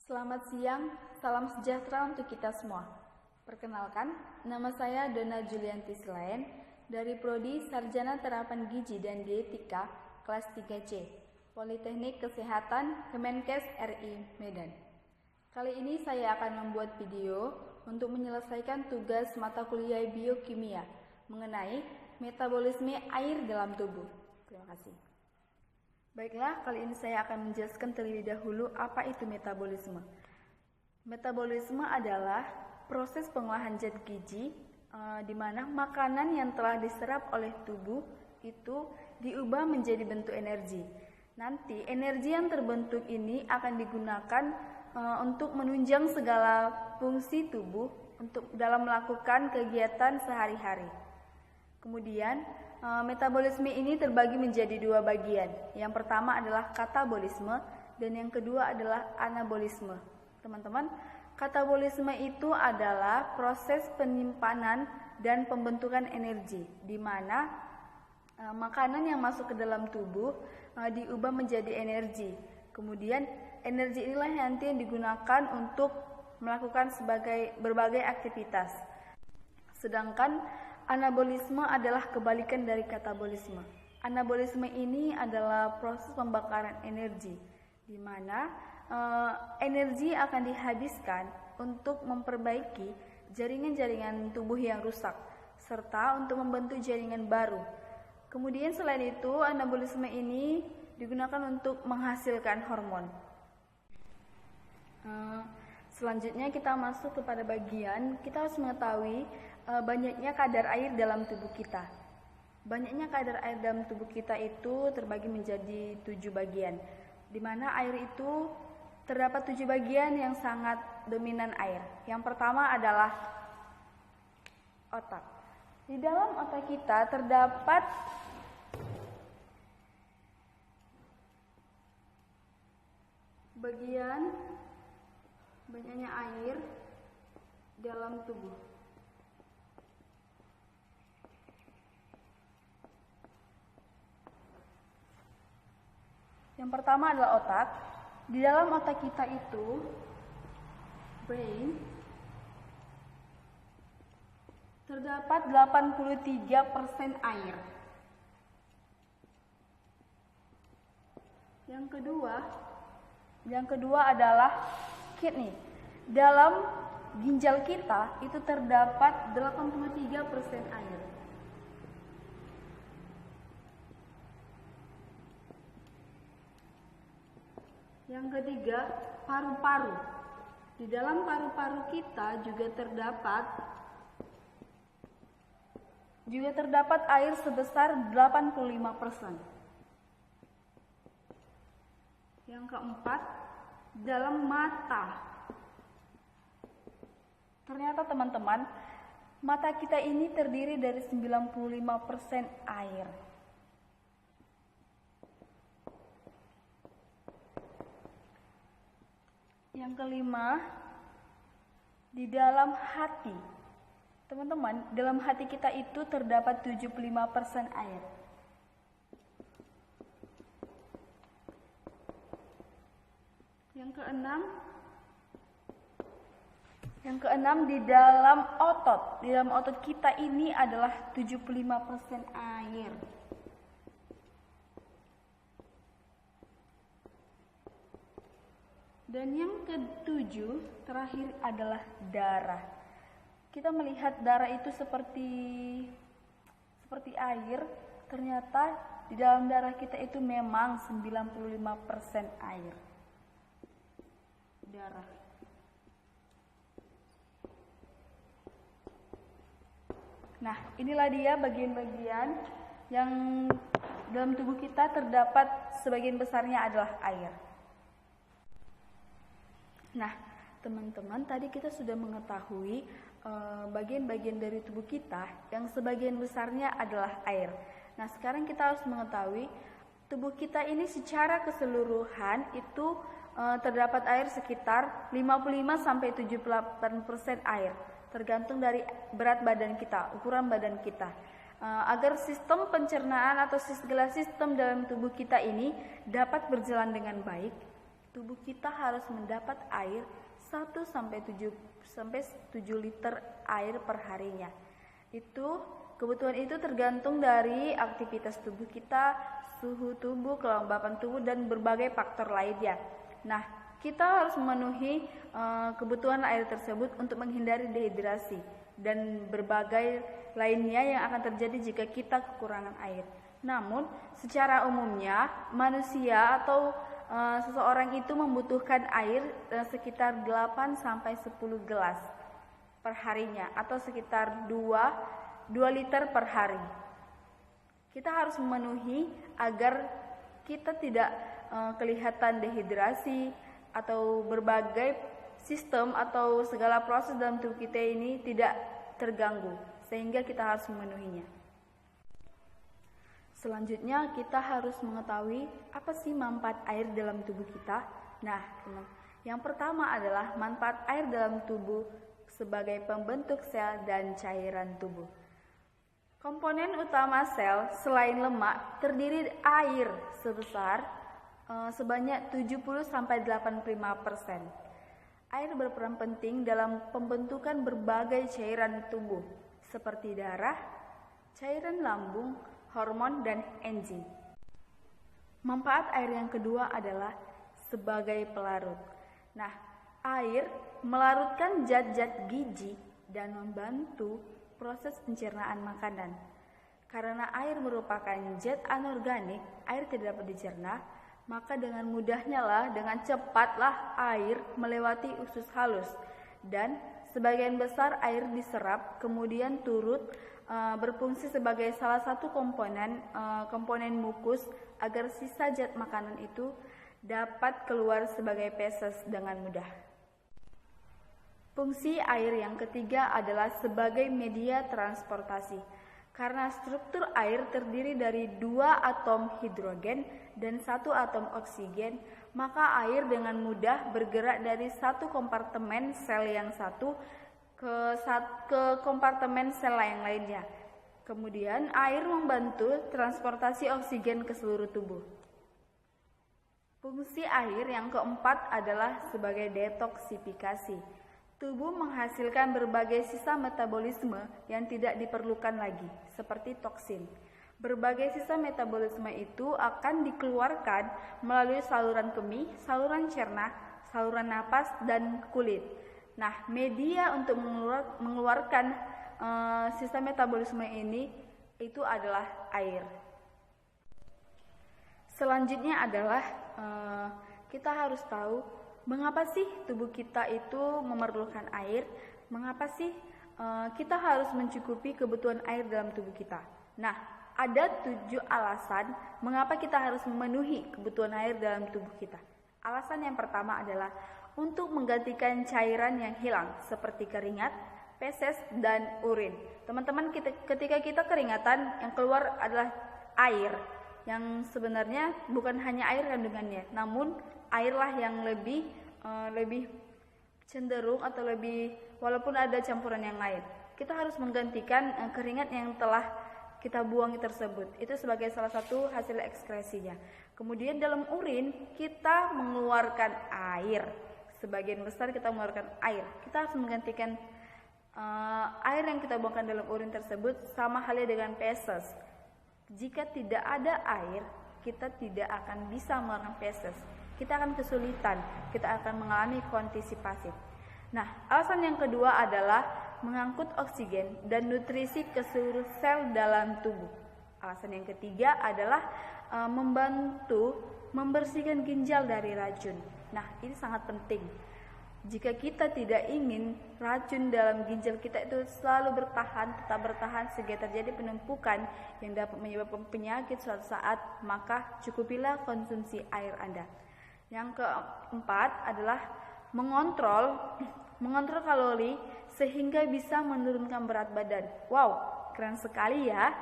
Selamat siang, salam sejahtera untuk kita semua. Perkenalkan, nama saya Dona Julianti Selain dari Prodi Sarjana Terapan Gizi dan Dietika kelas 3C, Politeknik Kesehatan Kemenkes RI Medan. Kali ini saya akan membuat video untuk menyelesaikan tugas mata kuliah biokimia mengenai metabolisme air dalam tubuh. Terima kasih. Baiklah, kali ini saya akan menjelaskan terlebih dahulu apa itu metabolisme. Metabolisme adalah proses pengolahan zat gizi di mana makanan yang telah diserap oleh tubuh itu diubah menjadi bentuk energi. Nanti energi yang terbentuk ini akan digunakan untuk menunjang segala fungsi tubuh untuk dalam melakukan kegiatan sehari-hari. Kemudian metabolisme ini terbagi menjadi dua bagian. Yang pertama adalah katabolisme dan yang kedua adalah anabolisme. Teman-teman, katabolisme itu adalah proses penyimpanan dan pembentukan energi, di mana makanan yang masuk ke dalam tubuh diubah menjadi energi. Kemudian energi inilah nanti yang digunakan untuk melakukan berbagai aktivitas. Sedangkan anabolisme adalah kebalikan dari katabolisme. Anabolisme ini adalah proses pembakaran energi, di mana energi akan dihabiskan untuk memperbaiki jaringan-jaringan tubuh yang rusak, serta untuk membentuk jaringan baru. Kemudian selain itu, anabolisme ini digunakan untuk menghasilkan hormon. Selanjutnya kita masuk kepada bagian, kita harus mengetahui banyaknya kadar air dalam tubuh kita. Banyaknya kadar air dalam tubuh kita itu terbagi menjadi 7 bagian, di mana air itu terdapat 7 bagian yang sangat dominan air. Yang pertama adalah otak. Di dalam otak kita terdapat bagian banyaknya air dalam tubuh. Yang pertama adalah otak. Di dalam otak kita itu, brain, terdapat 83% air. Yang kedua adalah kidney. Dalam ginjal kita itu terdapat 83% air. Yang ketiga, paru-paru. Di dalam paru-paru kita juga terdapat air sebesar 85%. Yang keempat, dalam mata. Ternyata teman-teman, mata kita ini terdiri dari 95% air. Yang kelima, di dalam hati. Teman-teman, dalam hati kita itu terdapat 75% air. Yang keenam di dalam otot. Di dalam otot kita ini adalah 75% air. Dan yang ketujuh terakhir adalah darah. Kita melihat darah itu seperti air, ternyata di dalam darah kita itu memang 95% air. Darah. Nah, inilah dia bagian-bagian yang dalam tubuh kita terdapat sebagian besarnya adalah air. Nah, teman-teman, tadi kita sudah mengetahui bagian-bagian dari tubuh kita yang sebagian besarnya adalah air. Nah, sekarang kita harus mengetahui tubuh kita ini secara keseluruhan itu terdapat air sekitar 55-78% air, tergantung dari berat badan kita, ukuran badan kita. Agar sistem pencernaan atau segala sistem dalam tubuh kita ini dapat berjalan dengan baik, tubuh kita harus mendapat air 1-7 liter air per harinya. Kebutuhan itu tergantung dari aktivitas tubuh kita, suhu tubuh, kelembapan tubuh, dan berbagai faktor lainnya. Nah, kita harus memenuhi kebutuhan air tersebut untuk menghindari dehidrasi dan berbagai lainnya yang akan terjadi jika kita kekurangan air. Namun, secara umumnya manusia atau seseorang itu membutuhkan air sekitar 8-10 gelas per harinya atau sekitar 2 liter per hari. Kita harus memenuhi agar kita tidak kelihatan dehidrasi atau berbagai sistem atau segala proses dalam tubuh kita ini tidak terganggu, sehingga kita harus memenuhinya. Selanjutnya kita harus mengetahui apa sih manfaat air dalam tubuh kita. Nah, yang pertama adalah manfaat air dalam tubuh sebagai pembentuk sel dan cairan tubuh. Komponen utama sel selain lemak terdiri air sebanyak 70-85%. Air berperan penting dalam pembentukan berbagai cairan tubuh seperti darah, cairan lambung, hormon, dan enzim. Manfaat air yang kedua adalah sebagai pelarut. Nah, air melarutkan zat-zat gizi dan membantu proses pencernaan makanan. Karena air merupakan zat anorganik, air tidak dapat dicerna, maka dengan cepatlah air melewati usus halus dan sebagian besar air diserap, kemudian turut berfungsi sebagai salah satu komponen mukus agar sisa zat makanan itu dapat keluar sebagai feses dengan mudah. Fungsi air yang ketiga adalah sebagai media transportasi. Karena struktur air terdiri dari 2 atom hidrogen dan 1 atom oksigen, maka air dengan mudah bergerak dari satu kompartemen sel yang satu ke kompartemen sel yang lainnya. Kemudian air membantu transportasi oksigen ke seluruh tubuh. Fungsi air yang keempat adalah sebagai detoksifikasi. Tubuh menghasilkan berbagai sisa metabolisme yang tidak diperlukan lagi, seperti toksin. Berbagai sisa metabolisme itu akan dikeluarkan melalui saluran kemih, saluran cerna, saluran napas, dan kulit. Nah, media untuk mengeluarkan sisa metabolisme ini itu adalah air. Selanjutnya adalah kita harus tahu mengapa sih tubuh kita itu memerlukan air? Mengapa sih kita harus mencukupi kebutuhan air dalam tubuh kita? Nah, ada 7 alasan mengapa kita harus memenuhi kebutuhan air dalam tubuh kita. Alasan yang pertama adalah untuk menggantikan cairan yang hilang seperti keringat, feses, dan urin. Teman-teman, ketika kita keringatan, yang keluar adalah air, yang sebenarnya bukan hanya air kandungannya, namun airlah yang lebih cenderung atau walaupun ada campuran yang lain. Kita harus menggantikan keringat yang telah kita buang tersebut. Itu sebagai salah satu hasil ekskresinya. Kemudian dalam urin kita mengeluarkan air. Sebagian besar kita mengeluarkan air. Kita harus menggantikan air yang kita buangkan dalam urin tersebut sama halnya dengan feses. Jika tidak ada air, kita tidak akan bisa mengeluarkan feses. Kita akan kesulitan, kita akan mengalami konstipasi. Nah, alasan yang kedua adalah mengangkut oksigen dan nutrisi ke seluruh sel dalam tubuh. Alasan yang ketiga adalah membantu membersihkan ginjal dari racun. Nah, ini sangat penting. Jika kita tidak ingin racun dalam ginjal kita itu selalu tetap bertahan sehingga terjadi penumpukan yang dapat menyebabkan penyakit suatu saat, maka cukupilah konsumsi air Anda. Yang keempat adalah mengontrol kalori sehingga bisa menurunkan berat badan. Wow, keren sekali ya.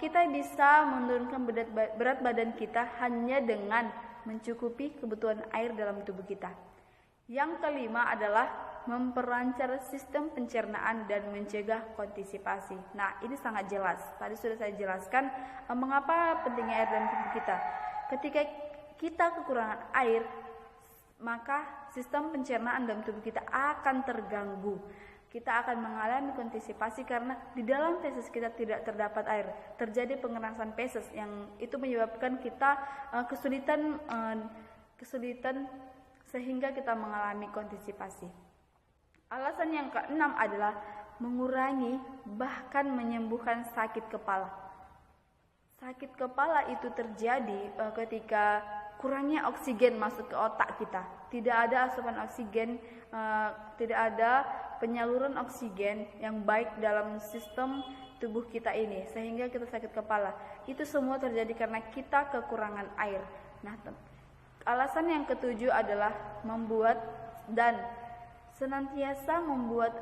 Kita bisa menurunkan berat badan kita hanya dengan mencukupi kebutuhan air dalam tubuh kita. Yang kelima adalah memperlancar sistem pencernaan dan mencegah konstipasi. Nah, ini sangat jelas. Tadi sudah saya jelaskan mengapa pentingnya air dalam tubuh kita. Ketika kita kekurangan air, maka sistem pencernaan dalam tubuh kita akan terganggu. Kita akan mengalami konstipasi karena di dalam feses kita tidak terdapat air. Terjadi pengerasan feses yang itu menyebabkan kita kesulitan sehingga kita mengalami konstipasi. Alasan yang keenam adalah mengurangi bahkan menyembuhkan sakit kepala. Sakit kepala itu terjadi ketika kurangnya oksigen masuk ke otak kita. Tidak ada asupan oksigen, tidak ada penyaluran oksigen yang baik dalam sistem tubuh kita ini, sehingga kita sakit kepala. Itu semua terjadi karena kita kekurangan air. Nah, alasan yang ketujuh adalah membuat dan senantiasa membuat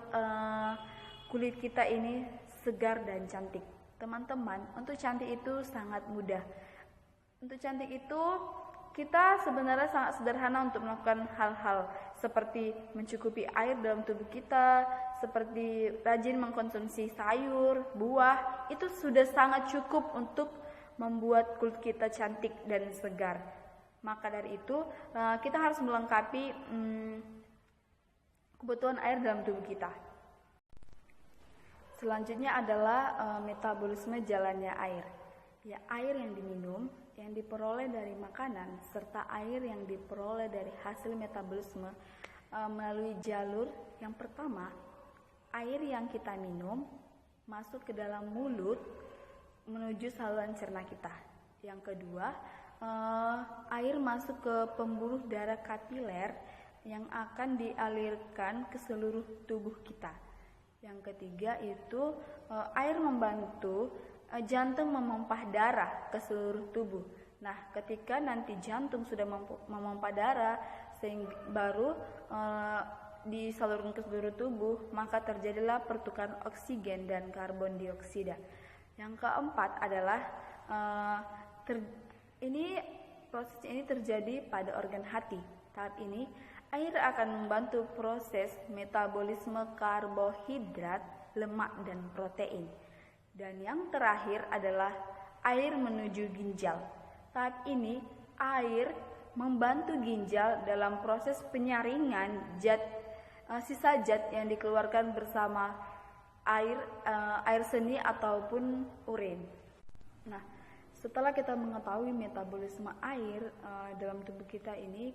kulit kita ini segar dan cantik. Teman-teman, untuk cantik itu sangat mudah. Untuk cantik itu kita sebenarnya sangat sederhana untuk melakukan hal-hal seperti mencukupi air dalam tubuh kita, seperti rajin mengkonsumsi sayur, buah. Itu sudah sangat cukup untuk membuat kulit kita cantik dan segar. Maka dari itu kita harus melengkapi kebutuhan air dalam tubuh kita. Selanjutnya adalah metabolisme jalannya air. Ya, air yang diminum, yang diperoleh dari makanan, serta air yang diperoleh dari hasil metabolisme melalui jalur yang pertama, air yang kita minum masuk ke dalam mulut menuju saluran cerna kita. Yang kedua, air masuk ke pembuluh darah kapiler yang akan dialirkan ke seluruh tubuh kita. Yang ketiga itu air membantu jantung memompah darah ke seluruh tubuh. Nah, ketika nanti jantung sudah memompah darah sehingga baru disalurkan ke seluruh tubuh, maka terjadilah pertukaran oksigen dan karbon dioksida. Yang keempat adalah proses ini terjadi pada organ hati. Tahap ini air akan membantu proses metabolisme karbohidrat, lemak dan protein. Dan yang terakhir adalah air menuju ginjal. Tahap ini air membantu ginjal dalam proses penyaringan sisa zat yang dikeluarkan bersama air seni ataupun urin. Nah, setelah kita mengetahui metabolisme air dalam tubuh kita ini,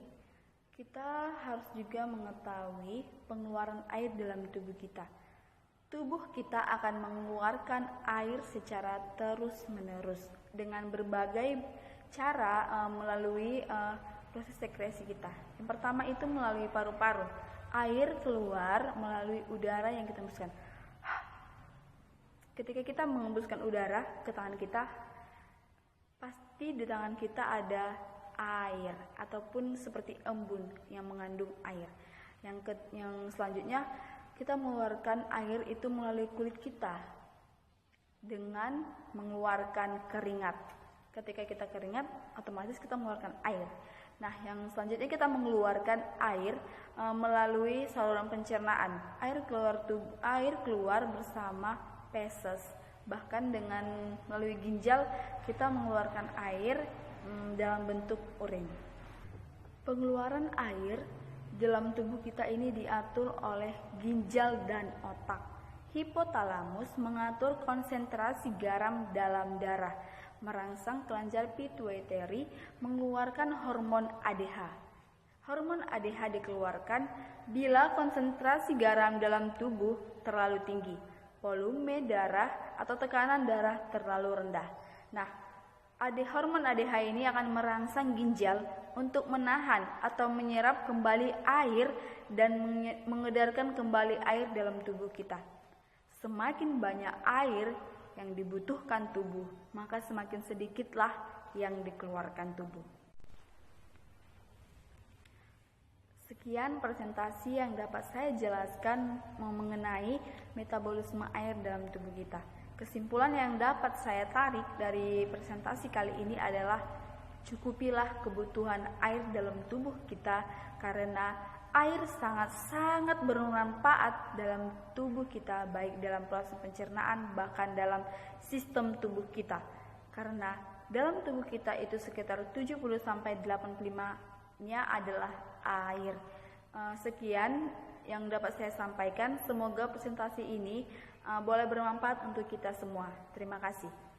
kita harus juga mengetahui pengeluaran air dalam tubuh kita. Tubuh kita akan mengeluarkan air secara terus-menerus dengan berbagai cara melalui proses sekresi kita. Yang pertama itu melalui paru-paru. Air keluar melalui udara yang kita hembuskan. Ketika kita menghembuskan udara ke tangan kita, pasti di tangan kita ada air ataupun seperti embun yang mengandung air. Yang selanjutnya kita mengeluarkan air itu melalui kulit kita dengan mengeluarkan keringat. Ketika kita keringat, otomatis kita mengeluarkan air. Nah, yang selanjutnya kita mengeluarkan air melalui saluran pencernaan. Air keluar bersama feses. Bahkan dengan melalui ginjal kita mengeluarkan air dalam bentuk urin. Pengeluaran air dalam tubuh kita ini diatur oleh ginjal dan otak. Hipotalamus mengatur konsentrasi garam dalam darah, merangsang kelenjar pituitary mengeluarkan hormon ADH. Hormon ADH dikeluarkan bila konsentrasi garam dalam tubuh terlalu tinggi, volume darah atau tekanan darah terlalu rendah. Nah, hormon ADH ini akan merangsang ginjal untuk menahan atau menyerap kembali air dan mengedarkan kembali air dalam tubuh kita. Semakin banyak air yang dibutuhkan tubuh, maka semakin sedikitlah yang dikeluarkan tubuh. Sekian presentasi yang dapat saya jelaskan mengenai metabolisme air dalam tubuh kita. Kesimpulan yang dapat saya tarik dari presentasi kali ini adalah cukupilah kebutuhan air dalam tubuh kita karena air sangat-sangat bermanfaat dalam tubuh kita, baik dalam proses pencernaan bahkan dalam sistem tubuh kita. Karena dalam tubuh kita itu sekitar 70-85-nya adalah air. Sekian yang dapat saya sampaikan. Semoga presentasi ini boleh bermanfaat untuk kita semua. Terima kasih.